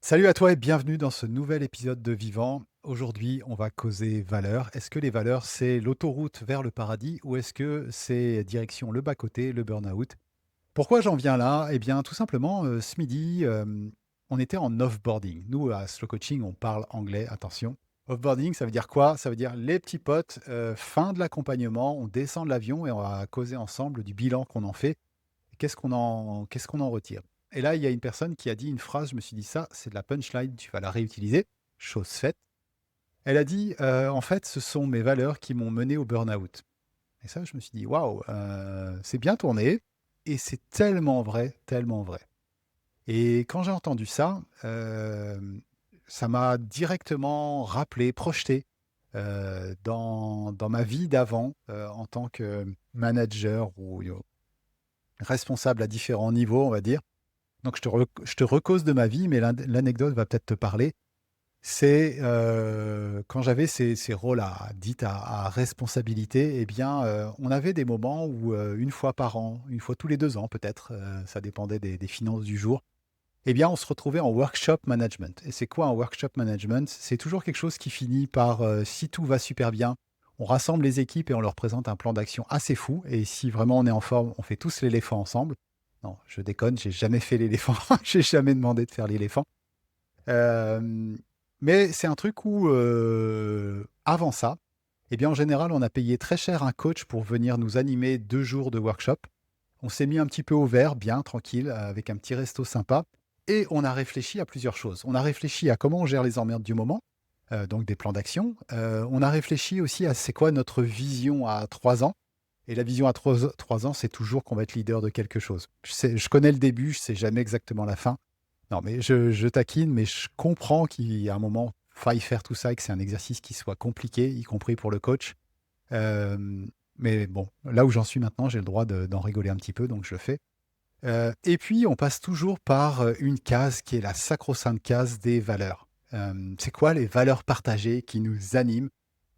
Salut à toi et bienvenue dans ce nouvel épisode de Vivant. Aujourd'hui, on va causer valeurs. Est-ce que les valeurs, c'est l'autoroute vers le paradis ou est-ce que c'est direction le bas-côté, le burn-out? Pourquoi j'en viens là? Eh bien, tout simplement, ce midi, on était en offboarding. Nous, à Slow Coaching, on parle anglais, attention. Offboarding, ça veut dire quoi? Ça veut dire les petits potes, fin de l'accompagnement, on descend de l'avion et on va causer ensemble du bilan qu'on en fait. Qu'est-ce qu'on en retire? Et là, il y a une personne qui a dit une phrase, je me suis dit: «Ça, c'est de la punchline, tu vas la réutiliser». Chose faite. Elle a dit: «En fait, ce sont mes valeurs qui m'ont mené au burn-out». Et ça, je me suis dit: «Waouh, c'est bien tourné» et c'est tellement vrai, tellement vrai. Et quand j'ai entendu ça, ça m'a directement rappelé, projeté, dans ma vie d'avant, en tant que manager ou responsable à différents niveaux, on va dire. Donc je te recause de ma vie, mais l'anecdote va peut-être te parler. C'est, quand j'avais ces rôles à responsabilité, eh bien, on avait des moments où, 1 fois par an, 1 fois tous les 2 ans peut-être, ça dépendait des finances du jour, eh bien, on se retrouvait en workshop management. Et c'est quoi un workshop management? C'est toujours quelque chose qui finit par, si tout va super bien, on rassemble les équipes et on leur présente un plan d'action assez fou et si vraiment on est en forme, on fait tous l'éléphant ensemble. Non, je déconne, j'ai jamais fait l'éléphant, j'ai jamais demandé de faire l'éléphant. Hem, mais c'est un truc où, avant ça, eh bien, en général, on a payé très cher un coach pour venir nous animer 2 jours de workshop. On s'est mis un petit peu au vert, bien tranquille, avec un petit resto sympa et on a réfléchi à plusieurs choses. On a réfléchi à comment on gère les emmerdes du moment, donc des plans d'action. On a réfléchi aussi à c'est quoi notre vision à 3 ans et la vision à 3 ans, c'est toujours qu'on va être leader de quelque chose. Je connais le début, je sais jamais exactement la fin. Non, mais je taquine, mais je comprends qu'il y a un moment, faille faire tout ça et que c'est un exercice qui soit compliqué, y compris pour le coach. Mais bon, là où j'en suis maintenant, j'ai le droit d'en rigoler un petit peu, donc je le fais. Et puis on passe toujours par, une case qui est la sacro-sainte case des valeurs. C'est quoi les valeurs partagées qui nous animent?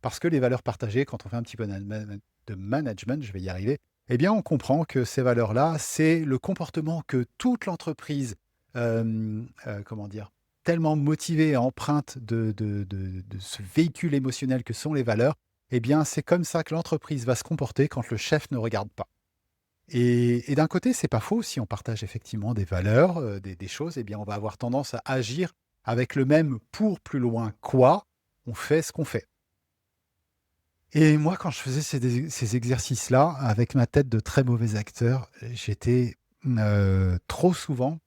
Parce que les valeurs partagées, quand on fait un petit peu de management, je vais y arriver, eh bien on comprend que ces valeurs-là, c'est le comportement que toute l'entreprise, comment dire? Tellement motivée et empreinte de ce véhicule émotionnel que sont les valeurs, eh bien c'est comme ça que l'entreprise va se comporter quand le chef ne regarde pas. Et d'un côté, c'est pas faux, si on partage effectivement des valeurs, des choses, eh bien, on va avoir tendance à agir avec le même «pour plus loin quoi», on fait ce qu'on fait. Et moi, quand je faisais ces exercices-là, avec ma tête de très mauvais acteur, j'étais, trop souvent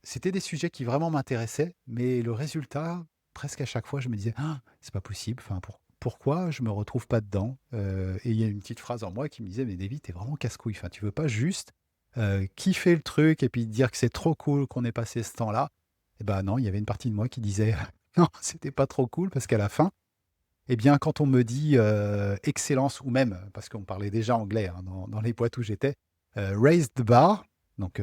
c'était des sujets qui vraiment m'intéressaient, mais le résultat, presque à chaque fois, je me disais: «Ah, c'est pas possible, enfin, pourquoi je me retrouve pas dedans?» Et il y a une petite phrase en moi qui me disait: «Mais David, tu vraiment casse-couille, enfin, tu veux pas juste, kiffer le truc et puis dire que c'est trop cool qu'on ait passé ce temps-là?» Et ben non, il y avait une partie de moi qui disait: «Non, c'était pas trop cool» parce qu'à la fin, eh bien, quand on me dit, excellence ou même, parce qu'on parlait déjà anglais, hein, dans les boîtes où j'étais, raise the bar, donc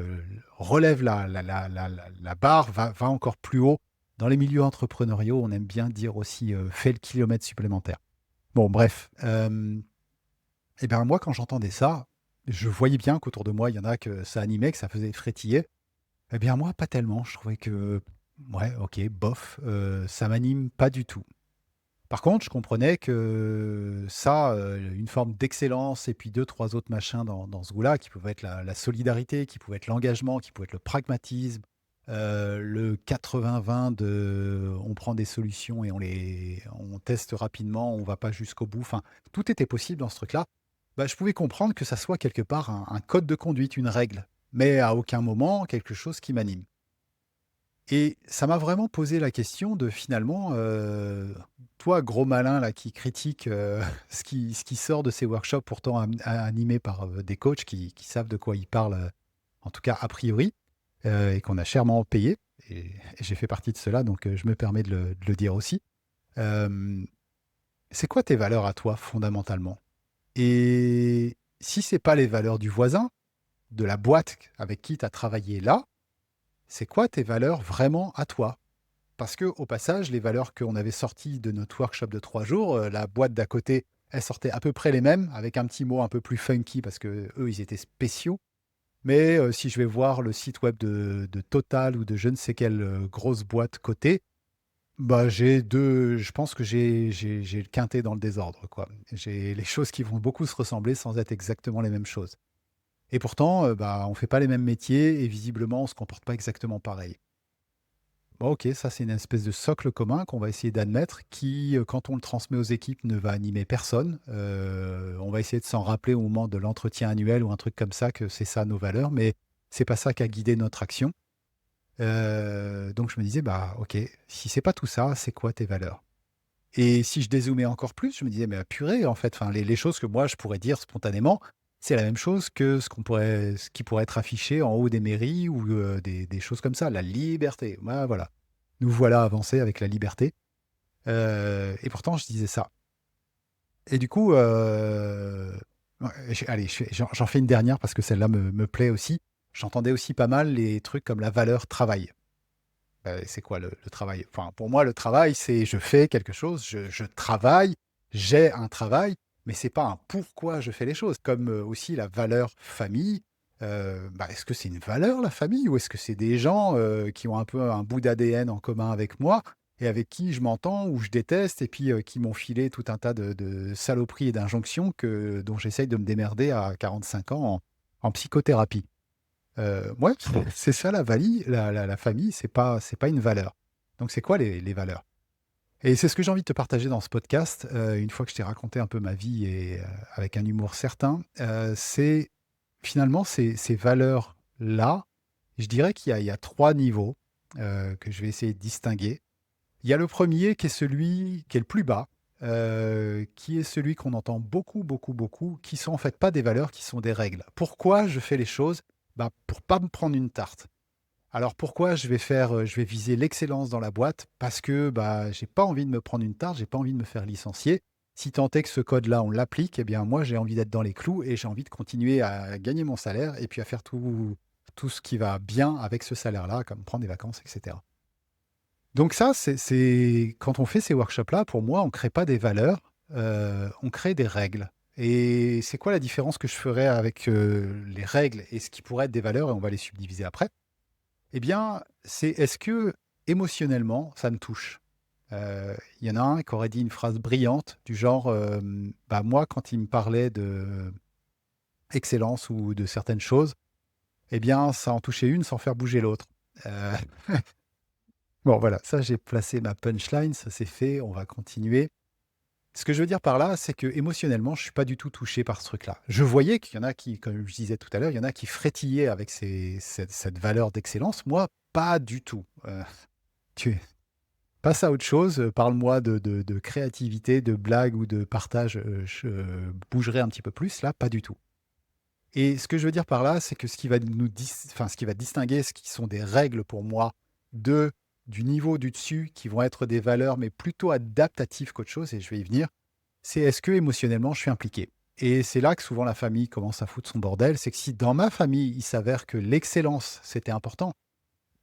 relève la barre, va encore plus haut. Dans les milieux entrepreneuriaux, on aime bien dire aussi, fais le kilomètre supplémentaire. Bon bref, et ben, moi quand j'entendais ça, je voyais bien qu'autour de moi, il y en a que ça animait, que ça faisait frétiller. Eh bien moi, pas tellement. Je trouvais que, ouais, OK, bof, ça m'anime pas du tout. Par contre, je comprenais que ça, une forme d'excellence et puis deux, trois autres machins dans ce goût-là, qui pouvaient être la solidarité, qui pouvait être l'engagement, qui pouvait être le pragmatisme, le 80-20 de on prend des solutions et on teste rapidement, on va pas jusqu'au bout, enfin, tout était possible dans ce truc-là. Bah, je pouvais comprendre que ça soit quelque part un code de conduite, une règle, mais à aucun moment quelque chose qui m'anime. Et ça m'a vraiment posé la question de finalement, toi gros malin là qui critique, ce qui sort de ces workshops pourtant animés par, des coachs qui savent de quoi ils parlent, en tout cas a priori, et qu'on a chèrement payé et j'ai fait partie de ceux-là donc je me permets de le dire aussi. Hem, c'est quoi tes valeurs à toi fondamentalement? Et si c'est pas les valeurs du voisin, de la boîte avec qui tu as travaillé là, c'est quoi tes valeurs vraiment à toi? Parce que au passage, les valeurs qu'on avait sorties de notre workshop de 3 jours, la boîte d'à côté, elle sortait à peu près les mêmes, avec un petit mot un peu plus funky parce qu'eux, ils étaient spéciaux. Mais si je vais voir le site web de Total ou de je ne sais quelle, grosse boîte cotée, bah, je pense que j'ai le quintet dans le désordre, quoi. J'ai les choses qui vont beaucoup se ressembler sans être exactement les mêmes choses. Et pourtant, bah, on fait pas les mêmes métiers et visiblement on se comporte pas exactement pareil. Bon, OK, ça c'est une espèce de socle commun qu'on va essayer d'admettre qui, quand on le transmet aux équipes, ne va animer personne. On va essayer de s'en rappeler au moment de l'entretien annuel ou un truc comme ça que c'est ça nos valeurs, mais c'est pas ça qui a guidé notre action. Donc je me disais: «Bah, OK, si c'est pas tout ça, c'est quoi tes valeurs?» Et si je dézoomais encore plus, je me disais: «Mais, purée, en fait, enfin, les choses que moi je pourrais dire spontanément, c'est la même chose que ce qui pourrait être affiché en haut des mairies ou, des choses comme ça. La liberté, ouais, voilà. Nous voilà avancés avec la liberté, et pourtant je disais ça et du coup, ouais, allez, j'en fais une dernière parce que celle-là me plaît aussi. J'entendais aussi pas mal les trucs comme la valeur travail. C'est quoi le travail? Enfin, pour moi, le travail, c'est je fais quelque chose, je travaille, j'ai un travail, mais c'est pas un pourquoi je fais les choses. Comme, aussi la valeur famille, bah, est-ce que c'est une valeur la famille ou est-ce que c'est des gens, qui ont un peu un bout d'ADN en commun avec moi et avec qui je m'entends ou je déteste et puis, qui m'ont filé tout un tas de saloperies et d'injonctions dont j'essaye de me démerder à 45 ans en psychothérapie. Ouais, c'est ça la famille, c'est pas une valeur. Donc c'est quoi les valeurs? Et c'est ce que j'ai envie de te partager dans ce podcast, une fois que je t'ai raconté un peu ma vie et avec un humour certain, c'est finalement ces valeurs-là, je dirais qu'il y a 3 niveaux, que je vais essayer de distinguer. Il y a le premier qui est celui qui est le plus bas, qui est celui qu'on entend beaucoup, beaucoup, beaucoup, qui sont en fait pas des valeurs, qui sont des règles. Pourquoi je fais les choses? Bah, pour pas me prendre une tarte. Alors pourquoi je vais viser l'excellence dans la boîte? Parce que, bah, j'ai pas envie de me prendre une tarte, j'ai pas envie de me faire licencier. Si tant est que ce code-là, on l'applique, eh bien moi, j'ai envie d'être dans les clous et j'ai envie de continuer à gagner mon salaire et puis à faire tout ce qui va bien avec ce salaire-là, comme prendre des vacances et cetera. Donc ça, c'est quand on fait ces workshops-là, pour moi, on crée pas des valeurs, on crée des règles. Et c'est quoi la différence que je ferais avec, les règles et ce qui pourrait être des valeurs et on va les subdiviser après? Eh bien, c'est est-ce que émotionnellement, ça me touche? Il y en a un qui aurait dit une phrase brillante du genre, bah, moi, quand il me parlait de excellence ou de certaines choses, eh bien, ça en touchait une sans faire bouger l'autre. Heu Bon voilà, ça j'ai placé ma punchline, ça c'est fait, on va continuer. Ce que je veux dire par là, c'est que émotionnellement, je suis pas du tout touché par ce truc-là. Je voyais qu'il y en a qui, comme je disais tout à l'heure, il y en a qui frétillaient avec cette valeur d'excellence. Moi, pas du tout. Tu passe à autre chose, parle-moi de créativité, de blague ou de partage, je bougerai un petit peu plus. Là, pas du tout. Et ce que je veux dire par là, c'est que ce qui va distinguer ce qui sont des règles pour moi de du niveau du dessus qui vont être des valeurs, mais plutôt adaptatives qu'autre chose et je vais y venir, c'est est-ce que émotionnellement je suis impliqué? Et c'est là que souvent la famille commence à foutre son bordel, c'est que si dans ma famille, il s'avère que l'excellence, c'était important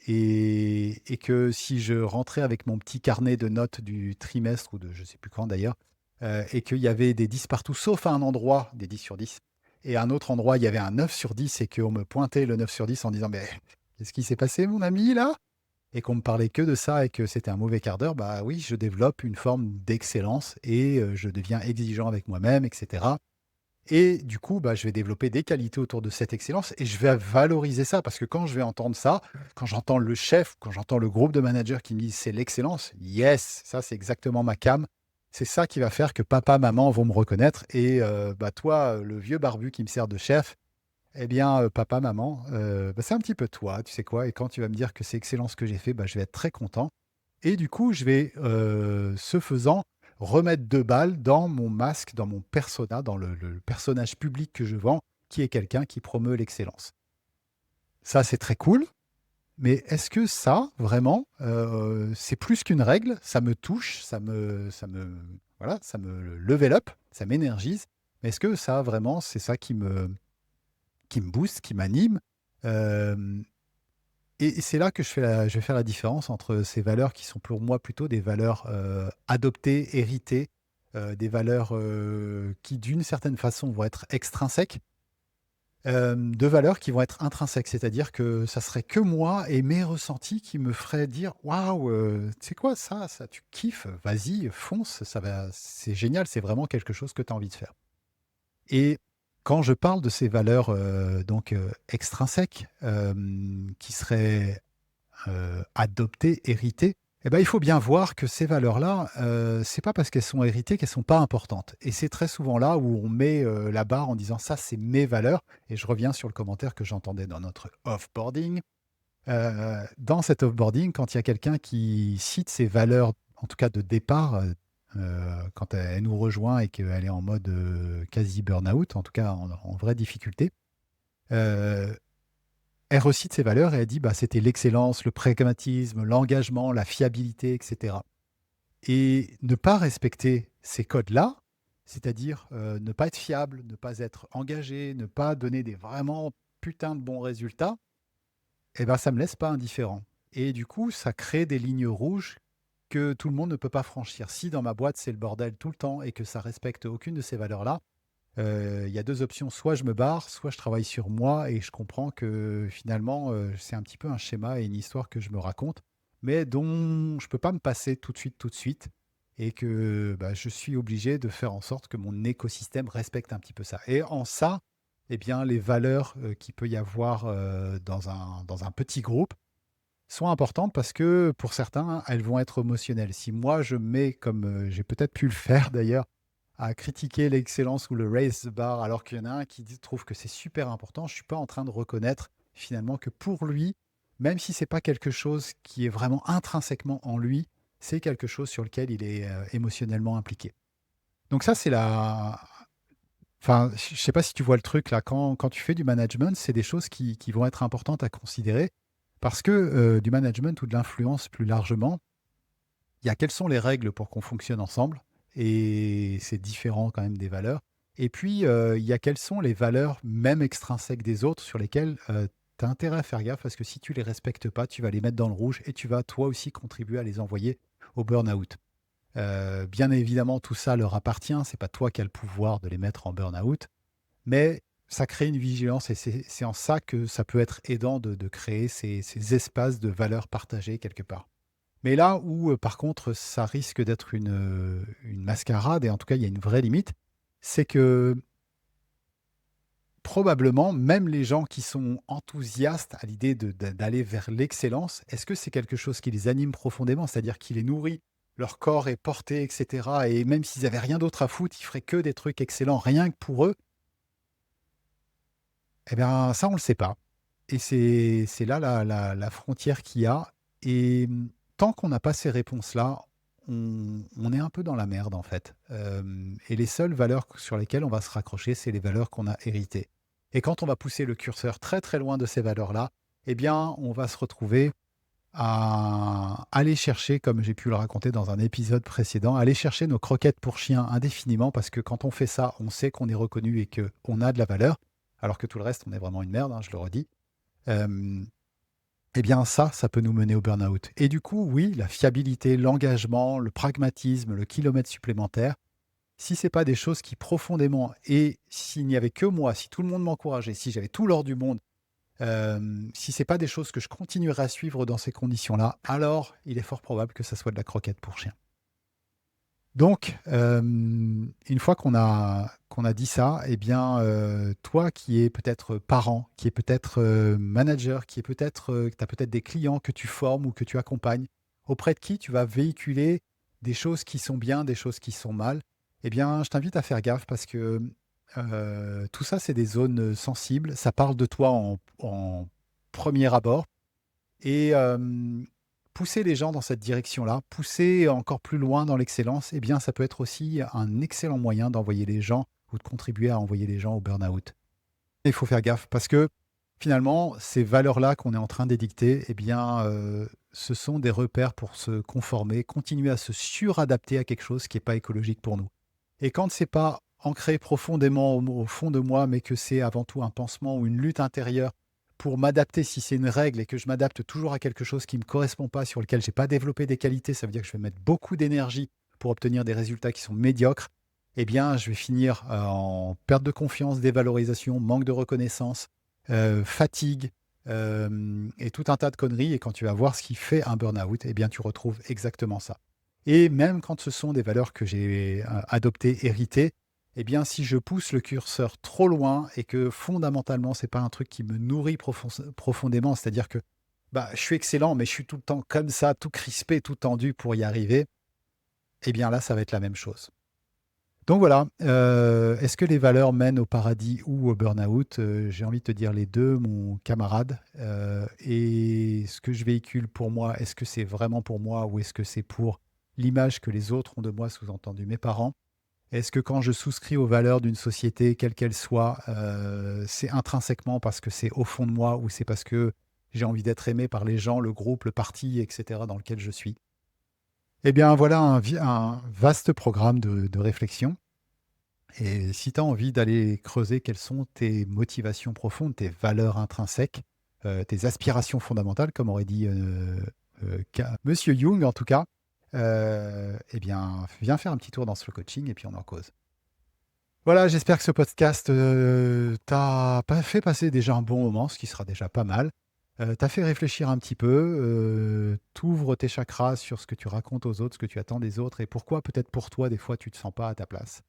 et que si je rentrais avec mon petit carnet de notes du trimestre ou de je sais plus quand d'ailleurs, et qu'il y avait des 10 partout sauf à un endroit, des 10 sur 10 et à un autre endroit, il y avait un 9 sur 10 et qu'on me pointait le 9 sur 10 en disant: «Mais qu'est-ce qui s'est passé mon ami là?» et qu'on me parlait que de ça et que c'était un mauvais quart d'heure, bah oui, je développe une forme d'excellence et je deviens exigeant avec moi-même et cetera et du coup, bah, je vais développer des qualités autour de cette excellence et je vais valoriser ça parce que quand je vais entendre ça, quand j'entends le chef, quand j'entends le groupe de managers qui me disent: «C'est l'excellence», yes, ça c'est exactement ma came. C'est ça qui va faire que papa, maman vont me reconnaître et bah, toi, le vieux barbu qui me sert de chef, eh bien, papa, maman, bah, c'est un petit peu toi, tu sais quoi? Et quand tu vas me dire que c'est excellent ce que j'ai fait, bah, je vais être très content et du coup, je vais, ce faisant, remettre 2 balles dans mon masque, dans mon persona, dans le personnage public que je vends, qui est quelqu'un qui promeut l'excellence. Ça, c'est très cool, mais est-ce que ça, vraiment, c'est plus qu'une règle? Ça me touche, ça me voilà, ça me level up, ça m'énergise, mais est-ce que ça, vraiment, c'est ça qui me booste, qui m'anime? Hem Et c'est là que je vais faire la différence entre ces valeurs qui sont pour moi plutôt des valeurs, adoptées, héritées, des valeurs, qui d'une certaine façon vont être extrinsèques, de valeurs qui vont être intrinsèques. C'est-à-dire que ça serait que moi et mes ressentis qui me feraient dire: «Waouh, tu sais quoi? Ça tu kiffes, vas-y, fonce, ça va c'est génial, c'est vraiment quelque chose que tu as envie de faire». Et quand je parle de ces valeurs, extrinsèques, qui seraient, adoptées, héritées, et ben, il faut bien voir que ces valeurs-là, c'est pas parce qu'elles sont héritées qu'elles sont pas importantes et c'est très souvent là où on met, la barre en disant: «Ça, c'est mes valeurs» et je reviens sur le commentaire que j'entendais dans notre off-boarding. Dans cet off-boarding, quand il y a quelqu'un qui cite ses valeurs, en tout cas de départ, quand elle nous rejoint et qu'elle est en mode, quasi burn-out, en tout cas en vraie difficulté, heu, elle recite ses valeurs et elle dit: «Bah, c'était l'excellence, le pragmatisme, l'engagement, la fiabilité et cetera». Et ne pas respecter ces codes-là, c'est-à-dire, ne pas être fiable, ne pas être engagé, ne pas donner des vraiment putains de bons résultats, et ben, ça me laisse pas indifférent et du coup, ça crée des lignes rouges que tout le monde ne peut pas franchir. Si dans ma boîte, c'est le bordel tout le temps et que ça respecte aucune de ces valeurs-là, il y a 2 options: soit je me barre, soit je travaille sur moi et je comprends que finalement, c'est un petit peu un schéma et une histoire que je me raconte, mais dont je peux pas me passer tout de suite et que, bah, je suis obligé de faire en sorte que mon écosystème respecte un petit peu ça et en ça, eh bien, les valeurs, qu'il peut y avoir, dans un petit groupe sont importantes parce que pour certains, elles vont être émotionnelles. Si moi je mets comme, j'ai peut-être pu le faire d'ailleurs, à critiquer l'excellence ou le raise the bar alors qu'il y en a un qui trouve que c'est super important, je ne suis pas en train de reconnaître finalement que pour lui, même si c'est pas quelque chose qui est vraiment intrinsèquement en lui, c'est quelque chose sur lequel il est, émotionnellement impliqué. Donc ça, c'est la enfin, je sais pas si tu vois le truc là, quand tu fais du management, c'est des choses qui vont être importantes à considérer parce que, du management ou de l'influence plus largement, il y a quelles sont les règles pour qu'on fonctionne ensemble et c'est différent quand même des valeurs et puis, il y a quelles sont les valeurs même extrinsèques des autres sur lesquelles, tu as intérêt à faire gaffe parce que si tu les respectes pas, tu vas les mettre dans le rouge et tu vas toi aussi contribuer à les envoyer au burn-out. Bien évidemment, tout ça leur appartient, c'est pas toi qui as le pouvoir de les mettre en burn-out, mais ça crée une vigilance et c'est en ça que ça peut être aidant de créer ces espaces de valeurs partagées quelque part. Mais là où, par contre, ça risque d'être une mascarade et en tout cas, il y a une vraie limite, c'est que probablement, même les gens qui sont enthousiastes à l'idée d'aller vers l'excellence, est-ce que c'est quelque chose qui les anime profondément? C'est-à-dire qui les nourrit, leur corps est porté et cetera et même s'ils avaient rien d'autre à foutre, ils feraient que des trucs excellents rien que pour eux? Eh bien, ça, on le sait pas et c'est là la frontière qu'il y a et tant qu'on n'a pas ces réponses-là, on est un peu dans la merde, en fait, et les seules valeurs sur lesquelles on va se raccrocher, c'est les valeurs qu'on a héritées et quand on va pousser le curseur très, très loin de ces valeurs-là, eh bien, on va se retrouver à aller chercher, comme j'ai pu le raconter dans un épisode précédent, aller chercher nos croquettes pour chiens indéfiniment parce que quand on fait ça, on sait qu'on est reconnu et qu'on a de la valeur, alors que tout le reste, on est vraiment une merde, hein, je le redis. Hem, eh bien ça peut nous mener au burn-out et du coup, oui, la fiabilité, l'engagement, le pragmatisme, le kilomètre supplémentaire, si c'est pas des choses qui profondément et s'il n'y avait que moi, si tout le monde m'encourageait, si j'avais tout l'or du monde, si c'est pas des choses que je continuerais à suivre dans ces conditions-là, alors il est fort probable que ça soit de la croquette pour chien. Donc, une fois qu'on a dit ça, eh bien, toi qui es peut-être parent, qui est peut-être, manager, qui est peut-être, tu as peut-être des clients que tu formes ou que tu accompagnes, auprès de qui tu vas véhiculer des choses qui sont bien, des choses qui sont mal, eh bien, je t'invite à faire gaffe parce que, tout ça, c'est des zones, sensibles. Ça parle de toi en 1er abord et pousser les gens dans cette direction-là, pousser encore plus loin dans l'excellence, eh bien, ça peut être aussi un excellent moyen d'envoyer les gens ou de contribuer à envoyer les gens au burn-out. Il faut faire gaffe parce que finalement, ces valeurs-là qu'on est en train d'édicter, eh bien, ce sont des repères pour se conformer, continuer à se suradapter à quelque chose qui n'est pas écologique pour nous. Et quand c'est pas ancré profondément au fond de moi, mais que c'est avant tout un pansement ou une lutte intérieure pour m'adapter, si c'est une règle et que je m'adapte toujours à quelque chose qui ne me correspond pas, sur lequel j'ai pas développé des qualités, ça veut dire que je vais mettre beaucoup d'énergie pour obtenir des résultats qui sont médiocres, eh bien, je vais finir en perte de confiance, dévalorisation, manque de reconnaissance, fatigue, et tout un tas de conneries et quand tu vas voir ce qui fait un burn-out, eh bien, tu retrouves exactement ça. Et même quand ce sont des valeurs que j'ai, adoptées, héritées, eh bien, si je pousse le curseur trop loin et que fondamentalement, c'est pas un truc qui me nourrit profondément, c'est-à-dire que, bah, je suis excellent, mais je suis tout le temps comme ça, tout crispé, tout tendu pour y arriver, eh bien là, ça va être la même chose. Donc voilà, est-ce que les valeurs mènent au paradis ou au burn-out? J'ai envie de te dire les 2, mon camarade, et ce que je véhicule pour moi, est-ce que c'est vraiment pour moi ou est-ce que c'est pour l'image que les autres ont de moi, sous-entendu mes parents? Est-ce que quand je souscris aux valeurs d'une société, quelle qu'elle soit, c'est intrinsèquement parce que c'est au fond de moi ou c'est parce que j'ai envie d'être aimé par les gens, le groupe, le parti et cetera dans lequel je suis? Eh bien voilà un vaste programme de réflexion. Et si tu as envie d'aller creuser quelles sont tes motivations profondes, tes valeurs intrinsèques, tes aspirations fondamentales, comme aurait dit, Ca monsieur Jung en tout cas, eh bien, viens faire un petit tour dans Slow Coaching et puis on en cause. Voilà, j'espère que ce podcast, t'a pas fait passer déjà un bon moment, ce qui sera déjà pas mal. T'a fait réfléchir un petit peu, tu tes chakras sur ce que tu racontes aux autres, ce que tu attends des autres et pourquoi peut-être pour toi, des fois, tu te sens pas à ta place.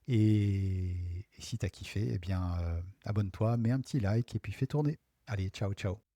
Et si tu as kiffé, eh bien, abonne-toi, mets un petit like et puis fais tourner. Allez, ciao, ciao.